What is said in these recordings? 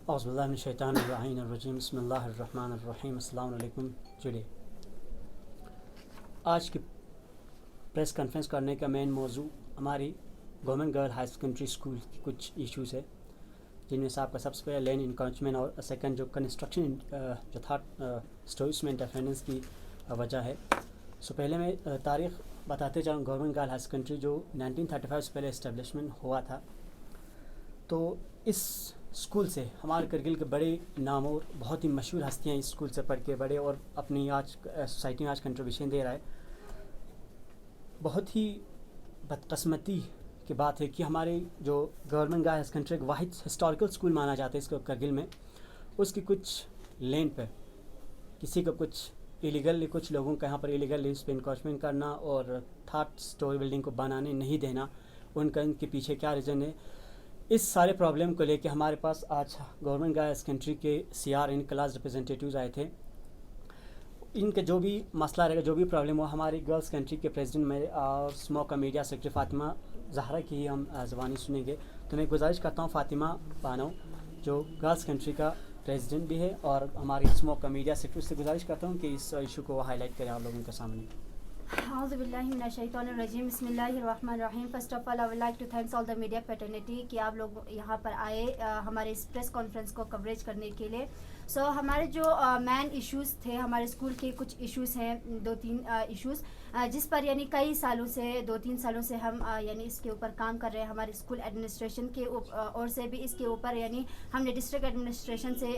औज़ुबिल्लाहिमिनश्शैतानिर्रजीम बिस्मिल्लाहिर्रहमानिर्रहीम अस्सलाम वालेकुम। जुड़े आज की प्रेस कॉन्फ्रेंस करने का मेन मौजू हमारी government girl high secondary school की कुछ इश्यूज़ है, जिनमें से आपका सबसे पहले लैंड इंक्रोचमेंट और सेकंड जो कंस्ट्रक्शन जो था स्टोर्स में इंटरफेरेंस की वजह है। सो पहले मैं तारीख़ बताते जाऊँ। गवर्नमेंट गर्ल हाई सेकेंडरी जो 1935 से पहले इस्टेब्लिशमेंट हुआ था, तो इस स्कूल से हमारे करगिल के बड़े नाम और बहुत ही मशहूर हस्तियाँ इस स्कूल से पढ़ के बड़े और अपनी आज सोसाइटी में आज कंट्रीब्यूशन दे रहा है। बहुत ही बदकिस्मती की बात है कि हमारे जो गवर्नमेंट गर्ल हाई सेकेंडरी एक वाहिद हिस्टोरिकल स्कूल माना जाता है इसको करगिल में, उसकी कुछ लैंड पर किसी को कुछ इलीगल कुछ लोगों का यहाँ पर इलीगल लीज पे इंक्रोचमेंट करना और थर्ड स्टोरी बिल्डिंग को बनाने नहीं देना, उनके पीछे क्या रीज़न है। इस सारे प्रॉब्लम को लेके हमारे पास आज गवर्नमेंट गर्ल्स कंट्री के CR इन क्लास रिप्रेजेंटेटिव्स आए थे। इनके जो भी मसला रहेगा, जो भी प्रॉब्लम हो, हमारी गर्ल्स कंट्री के प्रेसिडेंट में और स्मोक का मीडिया सेक्रेटरी फ़ातिमा ज़हरा की हम ज़बानी सुनेंगे। तो मैं गुजारिश करता हूँ फ़ातिमा बानो जो गर्ल्स कंट्री का प्रेसिडेंट भी है और हमारी स्मोक का मीडिया सेक्रेटरी, से गुजारिश करता हूँ कि इस इशू को हाईलाइट करें आप लोगों के सामने। औज़ुबिल्लाहिमिनश्शैतानिर्रजीम बिस्मिल्लाहिर्रहमानिर्रहीम। First of all I would like to thanks all the media fraternity कि आप लोग यहाँ पर आए हमारे इस प्रेस कॉन्फ्रेंस को कवरेज करने के लिए। सो हमारे जो मेन इश्यूज़ थे, हमारे स्कूल के कुछ इश्यूज़ हैं, 2-3 इश्यूज़ जिस पर यानी कई सालों से 2-3 सालों से हम यानी इसके ऊपर काम कर रहे हैं। हमारे स्कूल एडमिनिस्ट्रेशन के और से भी इसके ऊपर यानी हमने डिस्ट्रिक्ट एडमिनिस्ट्रेशन से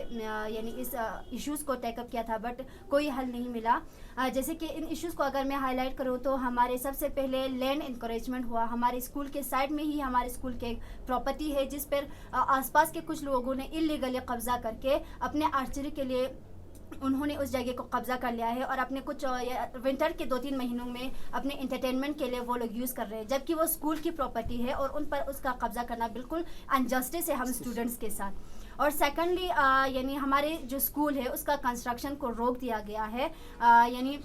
यानी इस इश्यूज़ को टेकअप किया था, बट कोई हल नहीं मिला। जैसे कि इन इश्यूज़ को अगर मैं हाईलाइट करूँ तो हमारे सबसे पहले लैंड इंकरेजमेंट हुआ। हमारे स्कूल के साइड में ही हमारे स्कूल के प्रॉपर्टी है जिस पर आसपास के कुछ लोगों ने इलीगली कब्ज़ा करके अपने आर्चरी के लिए उन्होंने उस जगह को कब्ज़ा कर लिया है और अपने कुछ विंटर के 2-3 महीनों में अपने इंटरटेनमेंट के लिए वो लोग यूज़ कर रहे हैं, जबकि वो स्कूल की प्रॉपर्टी है और उन पर उसका कब्ज़ा करना बिल्कुल अनजस्टिस है हम स्टूडेंट्स के साथ। और सेकेंडली यानी हमारे जो स्कूल है उसका कंस्ट्रक्शन को रोक दिया गया है। यानी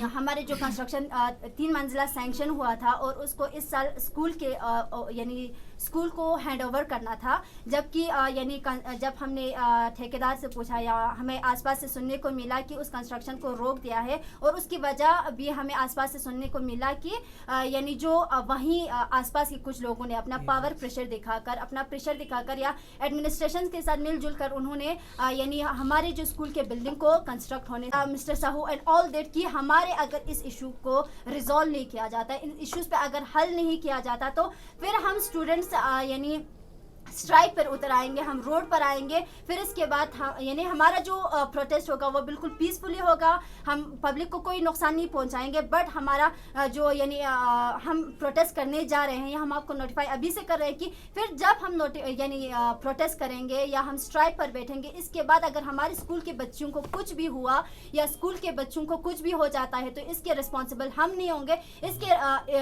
हमारे जो कंस्ट्रक्शन 3 मंजिला सैंक्शन हुआ था और उसको इस साल स्कूल के यानी स्कूल को हैंड ओवर करना था, जबकि यानी जब हमने ठेकेदार से पूछा या हमें आसपास से सुनने को मिला कि उस कंस्ट्रक्शन को रोक दिया है और उसकी वजह भी हमें आसपास से सुनने को मिला कि यानी जो वहीं आसपास के कुछ लोगों ने अपना पावर प्रेशर दिखाकर या एडमिनिस्ट्रेशन के साथ मिलजुल कर उन्होंने यानी हमारे जो स्कूल के बिल्डिंग को कंस्ट्रक्ट होने mister Sahu and all that कि हमारे अगर इस इशू को रिजॉल्व नहीं किया जाता, इन इश्यूज़ पे अगर हल नहीं किया जाता, तो फिर हम स्टूडेंट्स यानी स्ट्राइक पर उतर आएंगे, हम रोड पर आएंगे। फिर इसके बाद यानी हमारा जो प्रोटेस्ट होगा वो बिल्कुल पीसफुली होगा, हम पब्लिक को कोई नुकसान नहीं पहुंचाएंगे। बट हमारा जो यानी हम प्रोटेस्ट करने जा रहे हैं या हम आपको नोटिफाई अभी से कर रहे हैं कि फिर जब हम यानी प्रोटेस्ट करेंगे या हम स्ट्राइक पर बैठेंगे, इसके बाद अगर हमारे स्कूल के बच्चों को कुछ भी हुआ या स्कूल के बच्चों को कुछ भी हो जाता है तो इसके रिस्पॉन्सिबल हम नहीं होंगे, इसके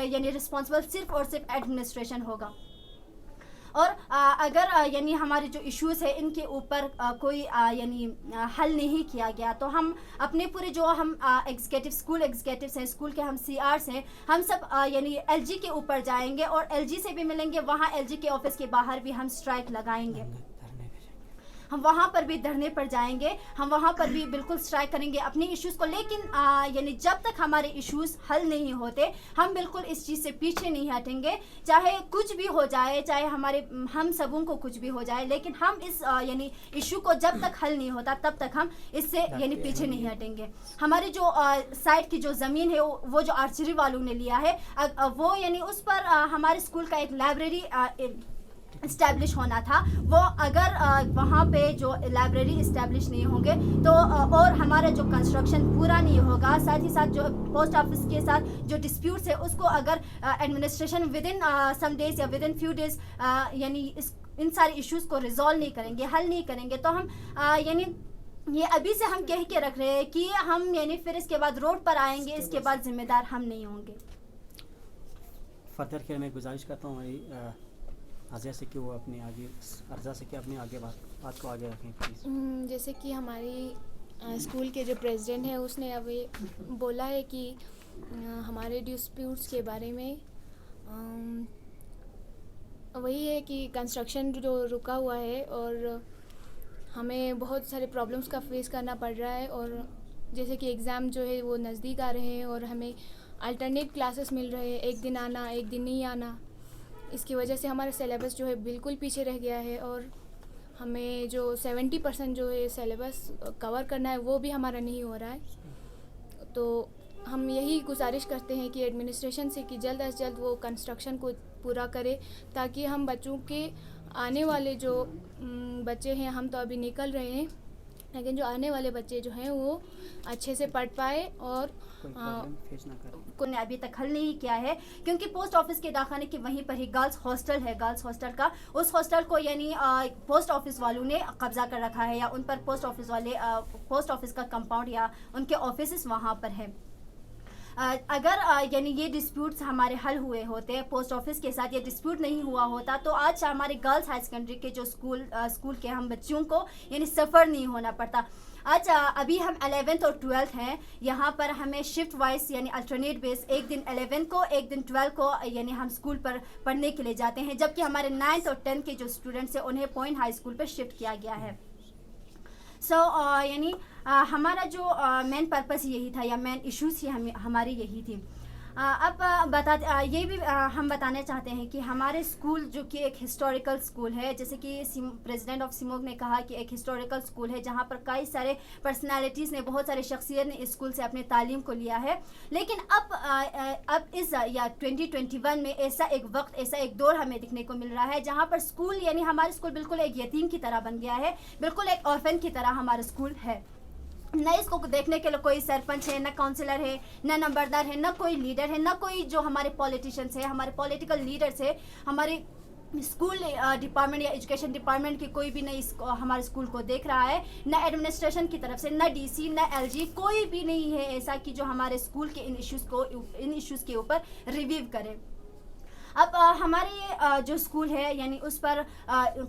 यानी रिस्पॉन्सिबल सिर्फ और सिर्फ एडमिनिस्ट्रेशन होगा। और अगर यानी हमारे जो इश्यूज़ है इनके ऊपर कोई यानी हल नहीं किया गया तो हम अपने पूरे जो हम स्कूल एग्जीक्यूटिव्स हैं, स्कूल के हम CRs हैं, हम सब यानी LG के ऊपर जाएंगे और LG से भी मिलेंगे। वहाँ LG के ऑफिस के बाहर भी हम स्ट्राइक लगाएंगे, हम वहाँ पर भी धरने पर जाएंगे, हम वहाँ पर भी बिल्कुल स्ट्राइक करेंगे अपने इश्यूज़ को। लेकिन यानी जब तक हमारे इश्यूज़ हल नहीं होते हम बिल्कुल इस चीज़ से पीछे नहीं हटेंगे, चाहे कुछ भी हो जाए, चाहे हम सबों को कुछ भी हो जाए, लेकिन हम इस यानी इशू को जब तक हल नहीं होता तब तक हम इससे यानी पीछे नहीं हटेंगे। हमारी जो साइड की जो ज़मीन है वो जो आर्चरी वालों ने लिया है वो यानी उस पर हमारे स्कूल का एक लाइब्रेरी इस्टेब्लिश होना था। वो अगर वहाँ पे जो लाइब्रेरी इस्टेब्लिश नहीं होंगे तो और हमारा जो कंस्ट्रक्शन पूरा नहीं होगा, साथ ही साथ जो पोस्ट ऑफिस के साथ जो डिस्प्यूट्स है उसको अगर administration within some days या विद इन फ्यू डेज यानी इन सारे इश्यूज़ को रिजॉल्व नहीं करेंगे, हल नहीं करेंगे, तो हम यानी ये अभी से हम कह के रख रहे हैं कि हम यानी फिर इसके बाद रोड पर आएंगे, इसके बाद जिम्मेदार हम नहीं होंगे। फर्दर के मैं गुजारिश करता हूँ आज़िया से कि वो अपने आगे अर्जा से कि अपने आगे बात को आगे रखें प्लीज़। जैसे कि हमारी स्कूल के जो प्रेसिडेंट हैं उसने अभी बोला है कि हमारे डिस्प्यूट्स के बारे में वही है कि कंस्ट्रक्शन जो रुका हुआ है और हमें बहुत सारे प्रॉब्लम्स का फेस करना पड़ रहा है। और जैसे कि एग्ज़ाम जो है वो नज़दीक आ रहे हैं और हमें अल्टरनेट क्लासेस मिल रहे हैं, एक दिन आना एक दिन नहीं आना। इसकी वजह से हमारा सिलेबस जो है बिल्कुल पीछे रह गया है और हमें जो 70% जो है सिलेबस कवर करना है वो भी हमारा नहीं हो रहा है। तो हम यही गुजारिश करते हैं कि एडमिनिस्ट्रेशन से कि जल्द अज जल्द वो कंस्ट्रक्शन को पूरा करे, ताकि हम बच्चों के आने वाले जो बच्चे हैं, हम तो अभी निकल रहे हैं, लेकिन जो आने वाले बच्चे जो हैं वो अच्छे से पढ़ पाए और कोई प्रॉब्लम फेस ना करें। को ने अभी तक हल नहीं किया है, क्योंकि पोस्ट ऑफिस के दाखाने के वहीं पर ही गर्ल्स हॉस्टल है, गर्ल्स हॉस्टल का उस हॉस्टल को यानी पोस्ट ऑफिस वालों ने कब्जा कर रखा है, या उन पर पोस्ट ऑफिस वाले पोस्ट ऑफिस का कंपाउंड या उनके ऑफिस वहाँ पर है। अगर यानी ये डिस्प्यूट्स हमारे हल हुए होते, पोस्ट ऑफिस के साथ ये डिस्प्यूट नहीं हुआ होता, तो आज हमारे गर्ल्स हाई सेकेंडरी के जो स्कूल के हम बच्चियों को यानी सफ़र नहीं होना पड़ता। आज अभी हम 11th और 12th हैं, यहाँ पर हमें शिफ्ट वाइज यानी अल्टरनेट बेस एक दिन 11 को एक दिन 12 को यानी हम स्कूल पर पढ़ने के लिए जाते हैं, जबकि हमारे 9th और 10th के जो स्टूडेंट्स हैं उन्हें पॉइंट हाई स्कूल पर शिफ्ट किया गया है। यानी हमारा जो मेन पर्पस यही था या मेन इश्यूज ही हमारी यही थी। अब ये भी हम बताना चाहते हैं कि हमारे स्कूल जो कि एक हिस्टोरिकल स्कूल है, जैसे कि प्रेसिडेंट ऑफ सिमोग ने कहा कि एक हिस्टोरिकल स्कूल है जहां पर कई सारे पर्सनालिटीज़ ने, बहुत सारे शख्सियत ने इस स्कूल से अपने तालीम को लिया है। लेकिन अब इस या 2021 में ऐसा एक वक्त, ऐसा एक दौर हमें दिखने को मिल रहा है जहां पर स्कूल यानी हमारा स्कूल बिल्कुल एक यतीम की तरह बन गया है, बिल्कुल एक ऑर्फन की तरह हमारा स्कूल है। न इसको देखने के लिए कोई सरपंच है, न काउंसलर है, न नंबरदार है, न कोई लीडर है, न कोई जो हमारे पॉलिटिशियंस है, हमारे पॉलिटिकल लीडर्स है, हमारे स्कूल डिपार्टमेंट या एजुकेशन डिपार्टमेंट की कोई भी नहीं हमारे स्कूल को देख रहा है, न एडमिनिस्ट्रेशन की तरफ से, न डीसी, न एलजी, कोई भी नहीं है ऐसा कि जो हमारे स्कूल के इन इश्यूज़ के ऊपर रिव्यू करे। अब हमारे जो स्कूल है यानी उस पर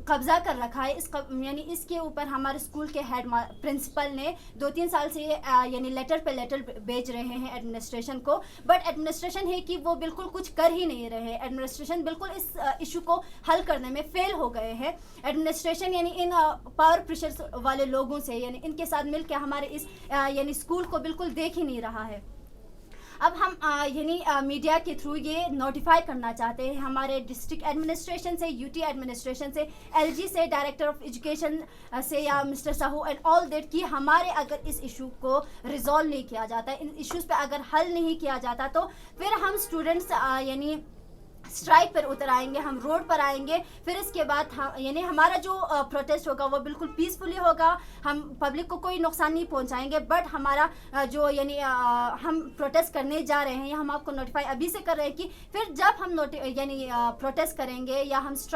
कब्जा कर रखा है, यानी इसके ऊपर हमारे स्कूल के हेड प्रिंसिपल ने 2-3 साल से यानी लेटर पे लेटर भेज रहे हैं एडमिनिस्ट्रेशन को, बट एडमिनिस्ट्रेशन है कि वो बिल्कुल कुछ कर ही नहीं रहे हैं। एडमिनिस्ट्रेशन बिल्कुल इस इशू को हल करने में फेल हो गए हैं। एडमिनिस्ट्रेशन यानी इन पावर प्रेशर वाले लोगों से यानी इनके साथ मिलकर हमारे इस यानी स्कूल को बिल्कुल देख ही नहीं रहा है। अब हम यानी मीडिया के थ्रू ये नोटिफाई करना चाहते हैं हमारे डिस्ट्रिक्ट एडमिनिस्ट्रेशन से, यूटी एडमिनिस्ट्रेशन से, एलजी से, डायरेक्टर ऑफ एजुकेशन से या mister Sahu and all that कि हमारे अगर इस इशू को रिजॉल्व नहीं किया जाता, इन इश्यूज़ पे अगर हल नहीं किया जाता, तो फिर हम स्टूडेंट्स यानी स्ट्राइक पर उतर आएंगे, हम रोड पर आएंगे। फिर इसके बाद यानी हमारा जो प्रोटेस्ट होगा वो बिल्कुल पीसफुली होगा, हम पब्लिक को कोई नुकसान नहीं पहुंचाएंगे, बट हमारा जो यानी हम प्रोटेस्ट करने जा रहे हैं या हम आपको नोटिफाई अभी से कर रहे हैं कि फिर जब हम यानी प्रोटेस्ट करेंगे या हम स्ट्राइक